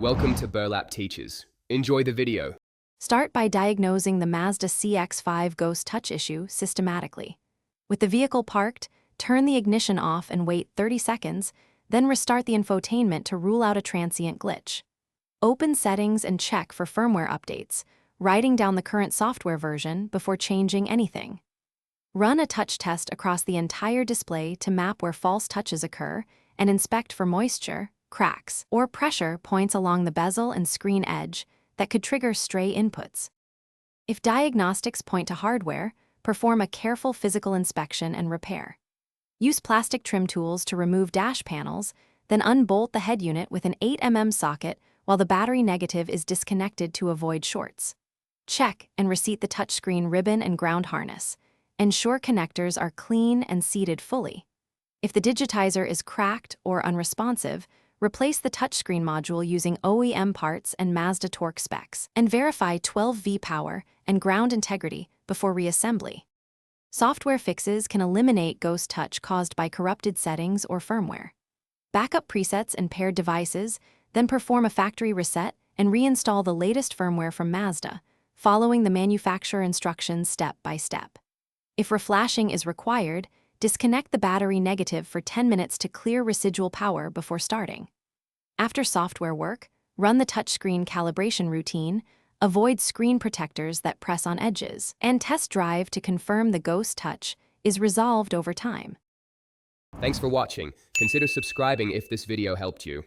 Welcome to Burlap Teachers. Enjoy the video. Start by diagnosing the Mazda CX-5 ghost touch issue systematically. With the vehicle parked, turn the ignition off and wait 30 seconds, then restart the infotainment to rule out a transient glitch. Open Settings and check for firmware updates, writing down the current software version before changing anything. Run a touch test across the entire display to map where false touches occur and inspect for moisture, cracks, or pressure points along the bezel and screen edge that could trigger stray inputs. If diagnostics point to hardware, perform a careful physical inspection and repair. Use plastic trim tools to remove dash panels, then unbolt the head unit with an 8mm socket while the battery negative is disconnected to avoid shorts. Check and reseat the touchscreen ribbon and ground harness. Ensure connectors are clean and seated fully. If the digitizer is cracked or unresponsive, replace the touchscreen module using OEM parts and Mazda torque specs, and verify 12V power and ground integrity before reassembly. Software fixes can eliminate ghost touch caused by corrupted settings or firmware. Backup presets and paired devices, then perform a factory reset and reinstall the latest firmware from Mazda, following the manufacturer instructions step by step. If reflashing is required, disconnect the battery negative for 10 minutes to clear residual power before starting. After software work, run the touchscreen calibration routine, avoid screen protectors that press on edges, and test drive to confirm the ghost touch is resolved over time. Thanks for watching. Consider subscribing if this video helped you.